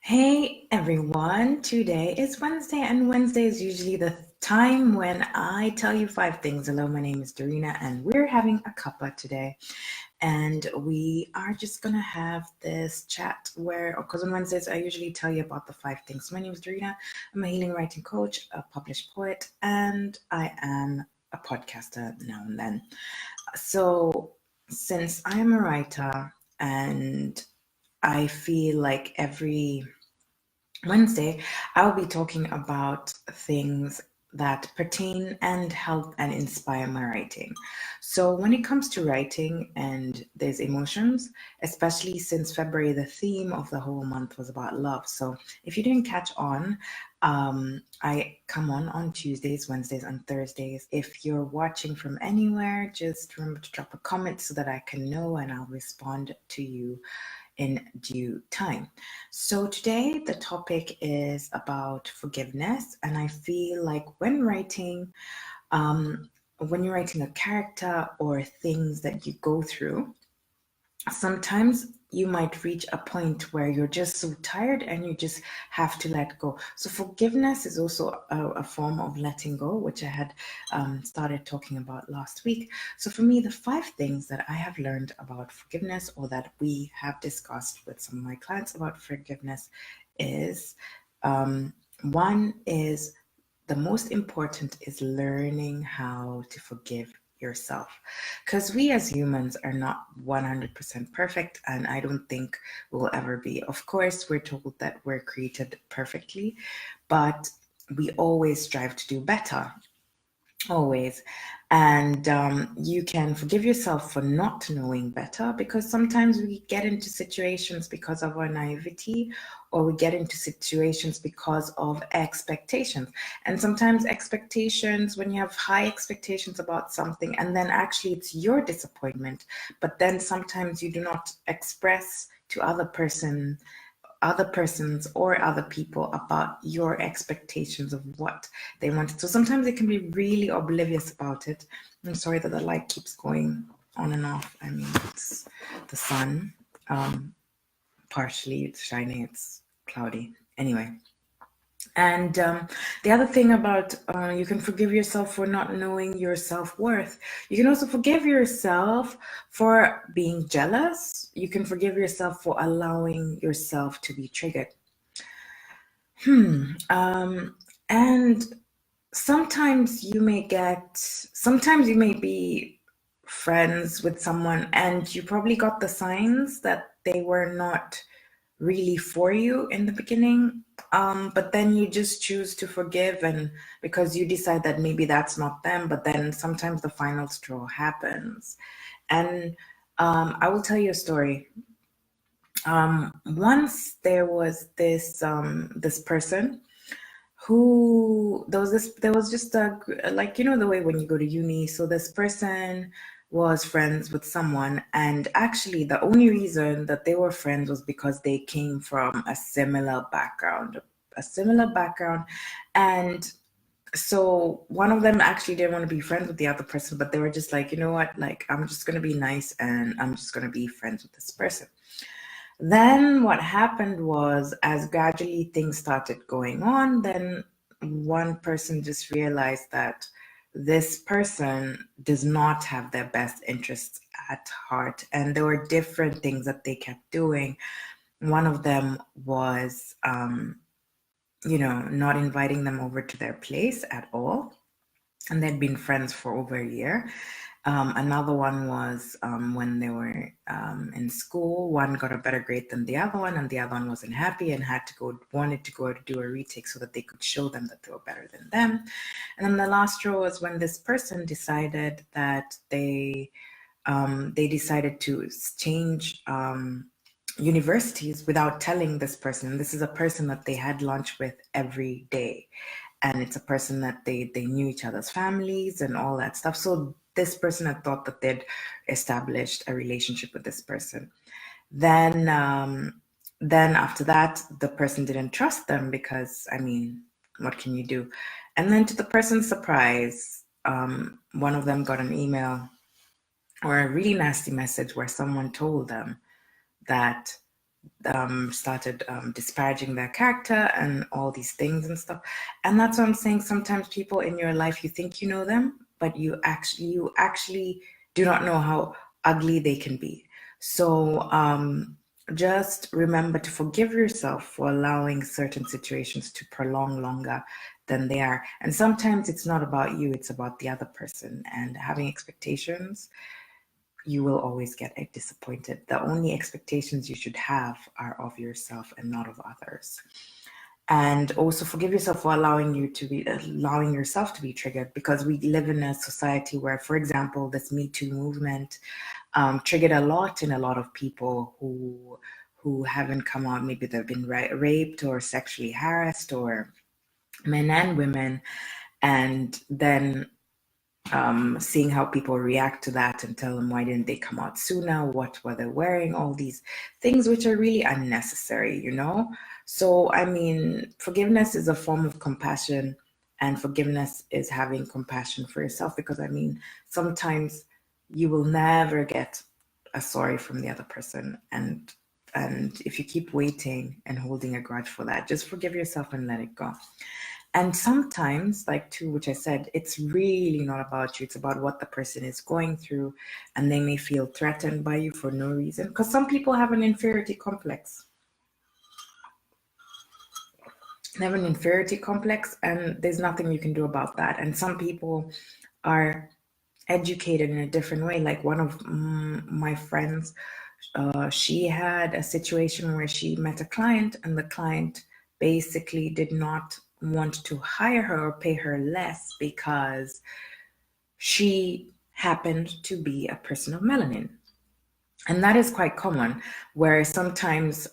Hey everyone, today is Wednesday, and Wednesday is usually the time when I tell you five things. Hello, my name is Dorina, and we're having a cuppa today. And we are just gonna have this chat where, because on Wednesdays, I usually tell you about the five things. My name is Dorina, I'm a healing writing coach, a published poet, and I am a podcaster now and then. So, since I am a writer and I feel like every Wednesday, I'll be talking about things that pertain and help and inspire my writing. So, when it comes to writing and there's emotions, especially since February, the theme of the whole month was about love. So, if you didn't catch on, I come on Tuesdays, Wednesdays, and Thursdays. If you're watching from anywhere, just remember to drop a comment so that I can know and I'll respond to you in due time. So today the topic is about forgiveness, and I feel like when you're writing a character or things that you go through, sometimes you might reach a point where you're just so tired and you just have to let go. So forgiveness is also a form of letting go, which I had started talking about last week. So for me, the five things that I have learned about forgiveness, or that we have discussed with some of my clients about forgiveness, is one is the most important is learning how to forgive yourself, because we as humans are not 100% perfect, and I don't think we'll ever be. Of course, we're told that we're created perfectly, but we always strive to do better, always. And you can forgive yourself for not knowing better, because sometimes we get into situations because of our naivety, or we get into situations because of expectations. And sometimes expectations, when you have high expectations about something and then actually it's your disappointment, but then sometimes you do not express to other persons or other people about your expectations of what they wanted. So sometimes it can be really oblivious about it. I'm sorry that the light keeps going on and off. I mean, it's the sun. Partially it's shining, it's cloudy. Anyway, and the other thing about you can forgive yourself for not knowing your self-worth. You can also forgive yourself for being jealous. You can forgive yourself for allowing yourself to be triggered. And sometimes you may be friends with someone and you probably got the signs that they were not really for you in the beginning, but then you just choose to forgive, and because you decide that maybe that's not them, but then sometimes the final straw happens. And I will tell you a story. Once there was this person who there was just like, you know, the way when you go to uni, so this person was friends with someone, and actually the only reason that they were friends was because they came from a similar background. And so one of them actually didn't want to be friends with the other person, but they were just like, you know what, like, I'm just going to be nice and I'm just going to be friends with this person. Then what happened was, as gradually things started going on, then one person just realized that this person does not have their best interests at heart. And there were different things that they kept doing. One of them was, not inviting them over to their place at all. And they'd been friends for over a year. Another one was when they were in school, one got a better grade than the other one, and the other one wasn't happy and wanted to go to do a retake so that they could show them that they were better than them. And then the last straw was when this person decided that they decided to change universities without telling this person. This is a person that they had lunch with every day, and it's a person that they knew each other's families and all that stuff. So this person had thought that they'd established a relationship with this person. Then after that, the person didn't trust them because, I mean, what can you do? And then to the person's surprise, one of them got an email or a really nasty message where someone told them that started disparaging their character and all these things and stuff. And that's what I'm saying. Sometimes people in your life, you think you know them, but you actually do not know how ugly they can be. So just remember to forgive yourself for allowing certain situations to prolong longer than they are. And sometimes it's not about you, it's about the other person. And having expectations, you will always get disappointed. The only expectations you should have are of yourself and not of others. And also forgive yourself for allowing yourself to be triggered, because we live in a society where, for example, this Me Too movement triggered a lot in a lot of people who haven't come out. Maybe they've been raped or sexually harassed, or men and women, and then seeing how people react to that and tell them, why didn't they come out sooner? What were they wearing? All these things which are really unnecessary, you know? So, I mean, forgiveness is a form of compassion, and forgiveness is having compassion for yourself, because, I mean, sometimes you will never get a sorry from the other person. And if you keep waiting and holding a grudge for that, just forgive yourself and let it go. And sometimes, like too, which I said, it's really not about you. It's about what the person is going through, and they may feel threatened by you for no reason. Because some people have an inferiority complex. They have an inferiority complex, and there's nothing you can do about that. And some people are educated in a different way. Like one of my friends, she had a situation where she met a client, and the client basically did not want to hire her or pay her less because she happened to be a person of melanin. And that is quite common, where sometimes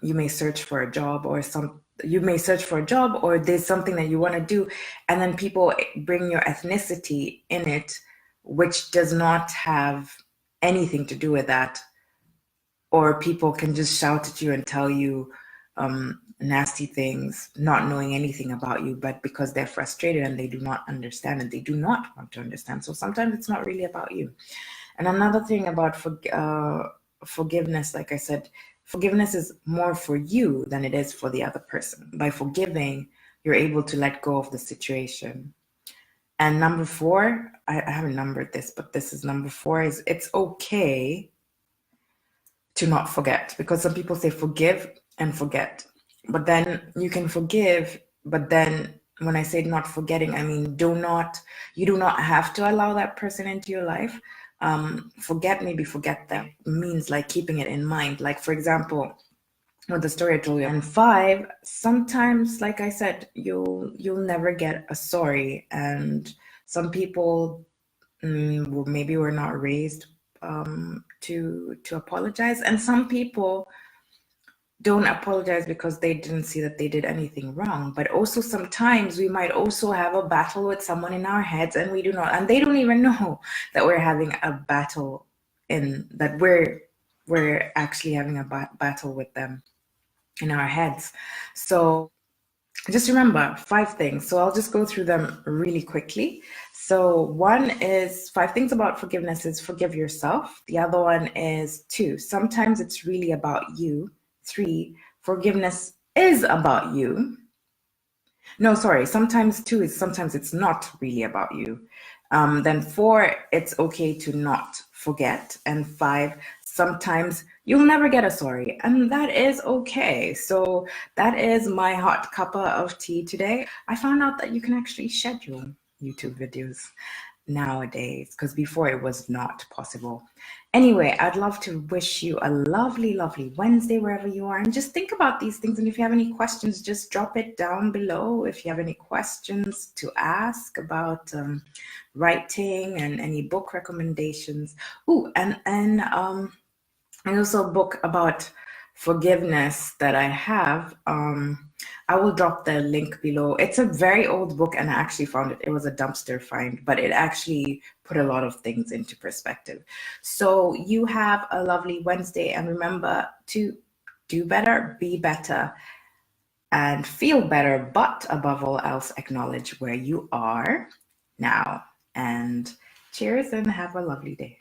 you may search for a job, or there's something that you want to do, and then people bring your ethnicity in it, which does not have anything to do with that. Or people can just shout at you and tell you nasty things, not knowing anything about you, but because they're frustrated and they do not understand, and they do not want to understand. So sometimes it's not really about you. And another thing about forgiveness, like I said, forgiveness is more for you than it is for the other person. By forgiving, you're able to let go of the situation. And number 4, I haven't numbered this, but this is number 4, is it's okay to not forget, because some people say forgive and forget, but then you can forgive, but then when I say not forgetting, I mean you do not have to allow that person into your life. Forget them means like keeping it in mind. Like, for example, with the story I told you. And 5, sometimes, like I said, you'll never get a sorry, and some people maybe were not raised to apologize, and some people don't apologize because they didn't see that they did anything wrong. But also sometimes we might also have a battle with someone in our heads, and we do not, and they don't even know that we're having a battle, that we're actually having a battle with them in our heads. So just remember 5 things. So I'll just go through them really quickly. So 1 is 5 things about forgiveness is forgive yourself. The other one is 2, sometimes it's really about you. 3, forgiveness is about you. No, sorry, sometimes 2 is sometimes it's not really about you. Then 4, it's okay to not forget. And 5, sometimes you'll never get a sorry, and that is okay. So that is my hot cuppa of tea today. I found out that you can actually schedule YouTube videos nowadays, because before it was not possible. Anyway, I'd love to wish you a lovely, lovely Wednesday wherever you are, and just think about these things. And if you have any questions, just drop it down below. If you have any questions to ask about writing and any book recommendations. And also a book about forgiveness that I have. I will drop the link below. It's a very old book, and I actually found it. It was a dumpster find, but it actually put a lot of things into perspective. So you have a lovely Wednesday, and remember to do better, be better, and feel better, but above all else, acknowledge where you are now. And cheers, and have a lovely day.